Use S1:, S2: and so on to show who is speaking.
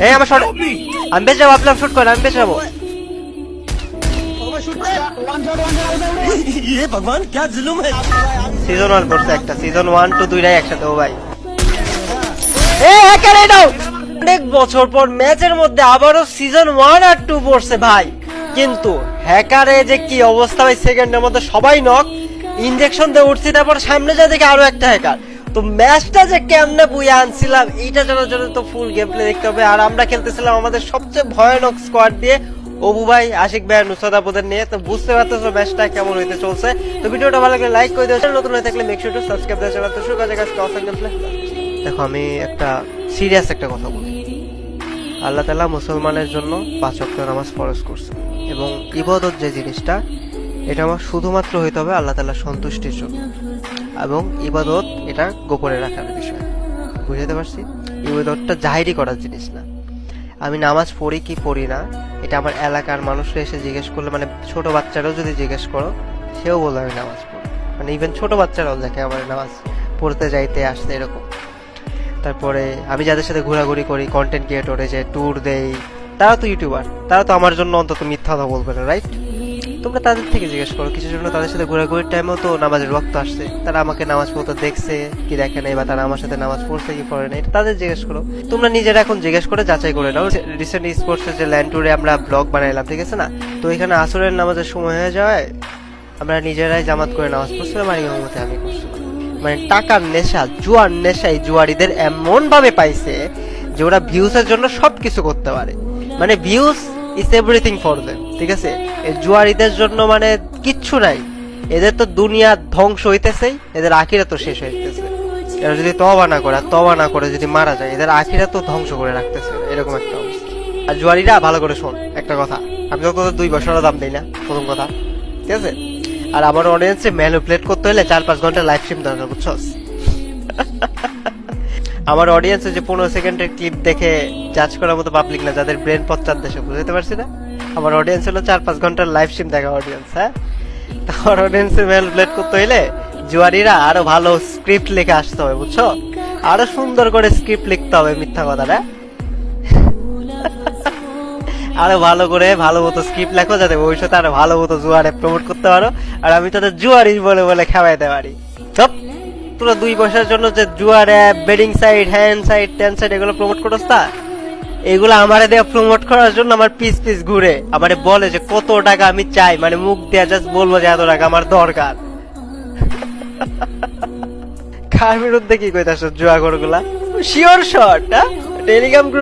S1: এই আমার শট, আমি বেঁচে যাবো, আপনার শুট করেন, আমি বেঁচে যাবো।
S2: ये भगवान क्या जुलुम है।
S1: সিজন 1 পড়ছে একটা, সিজন 1 2 দুইটাই একসাথে। ও ভাই এ হ্যাকার এই দাও, অনেক বছর পর ম্যাচের মধ্যে আবারও সিজন 1 আর 2 পড়ছে ভাই। কিন্তু হ্যাকারে যে কি অবস্থা ভাই, সেকেন্ডের মধ্যে সবাই নক, ইনজেকশন দিয়ে উঠছি, তারপর সামনে যা দেখি আরো একটা হ্যাকার। তো ম্যাচটা যে কেমনে বুয়ে আনছিলাম এইটা জানার জন্য তো ফুল গেম প্লে দেখতে হবে। আর আমরা খেলতেছিলাম আমাদের সবচেয়ে ভয়ানক স্কোয়াড দিয়ে, অবু ভাই, আশিক ভাই, নুসরাত আপুদের নিয়ে। তো বুঝতে পারতেছো ম্যাচটা কেমন হইতে চলছে। তো ভিডিওটা ভালো লাগলে লাইক করে দিও, নতুন হয়ে থাকলে মেক শিওর টু সাবস্ক্রাইব দেওয়া চ্যানেল। তো শুরু করা যাক আজকে অসাম গেম প্লে। দেখো আমি একটা সিরিয়াস একটা কথা বলি, আল্লাহ তাআলা মুসলমানের জন্য 5 ওয়াক্ত নামাজ ফরজ করছে, এবং ইবাদত যে জিনিসটা এটা আমার শুধুমাত্র হইতে হবে আল্লাহ তাআলার সন্তুষ্টির জন্য, এবং ইবাদত এটা গোপনে রাখার বিষয়। বুঝতে পারছি? ইবাদতটা জাহিরি করার জিনিস না। আমি নামাজ পড়ি কি পড়ি না এটা আমার এলাকার মানুষরা এসে জিজ্ঞেস করলে, মানে ছোট বাচ্চারাও যদি জিজ্ঞেস করো সেও বলবে আমি নামাজ পড়ি, মানে ইভেন ছোট বাচ্চারাও দেখে আমার নামাজ পড়তে যাইতে আসতে এরকম। তারপরে আমি যাদের সাথে ঘোরাঘুরি করি, কন্টেন্ট ক্রিয়েটরে যে ট্যুর দেই, তারা তো ইউটিউবার, তারা তো আমার জন্য অন্তত মিথ্যা কথা বলবে না, রাইট? তোমরা তাদের থেকে জিজ্ঞেস করো, কিছুর জন্য তাদের সাথে ঘোরাঘুরির টাইমেও তো নামাজের ওয়াক্ত আসছে, তারা আমাকে নামাজ পড়তে দেখছে কি দেখে নাই, বা তারা আমার সাথে নামাজ পড়ছে কি পড়ে নাই, তাদের জিজ্ঞেস করো। তোমরা নিজেরা এখন জিজ্ঞেস করে যাচাই করে নাও। রিসেন্ট স্পোর্টসের যে ল্যান্ড ট্যুরে আমরা ব্লগ বানাইলাম, ঠিক আছে না? তো এখানে আসরের নামাজের সময় হয়ে যাওয়ায় আমরা নিজেরাই জামাত করে নামাজ পড়ছিলাম, আর ইমামতি আমি করছিলাম। মানে টাকার নেশা, জুয়ার নেশাই জুয়ারিদের এমন ভাবে পাইছে যে ওরা ভিউজের জন্য সবকিছু করতে পারে। মানে views is everything for them, ঠিক আছে? এই জুয়ারিদের জন্য মানে কিচ্ছু নাই। এদের তো দুনিয়া ধ্বংস হইতেছে, এদের আখিরা তো শেষ হইতেছে। এরা যদি তওবা না করে যদি মারা যায়, এদের আখিরা তো ধ্বংস করে রাখতেছে, এরকম একটা অবস্থা। আর জুয়ারিরা ভালো করে শোন একটা কথা, আমি তো তোদের 2 বছরের দাম দেই না, প্রথম কথা, ঠিক আছে? আর আমার অডিয়েন্সে ম্যানিপুলেট করতে হলে 4-5 ঘন্টা লাইভ স্ট্রিম দরকার, বুঝছস? আমার অডিয়েন্সে যে 15 সেকেন্ডের ক্লিপ দেখে জাজ করার মতো পাবলিক না, যাদের ব্রেন পশ্চাৎ দেশে, বুঝতে পারছি না? আমার অডিয়েন্স হলো 4-5 ঘন্টার লাইভ স্ট্রিম দেখা অডিয়েন্স। হ্যাঁ, আমার অডিয়েন্সে ম্যানিপুলেট করতে হইলে জুয়ারিরা আরো ভালো স্ক্রিপ্ট লিখে আসতে হবে, বুঝছো? আরো সুন্দর করে স্ক্রিপ্ট লিখতে হবে, মিথ্যা কথাটা আরো ভালো করে ভালো মতো স্ক্রিপ্ট লেখো, যাতে ভবিষ্যতে আরো ভালো মতো জুয়ারে প্রমোট করতে পারো, আর আমি তাদের জুয়ারি বলে বলে খাওয়াইতে পারি। সব তোরা 2 পয়সার জন্য যে জুয়ার অ্যাপ, বেডিং সাইট, হ্যান্ড সাইট, টেন সাইট এগুলো প্রমোট করছ না, এগুলো আমারে দেয়া প্রমোট করার জন্য আমার পিস পিস ঘুরে আমারে বলে যে কত টাকা আমি চাই, মানে মুখ দিয়ে জাস্ট বলবো যে এত টাকা আমার দরকার। কার বিরুদ্ধে কি কইতাছ জুয়া করগুলা? Sure shot, Telegram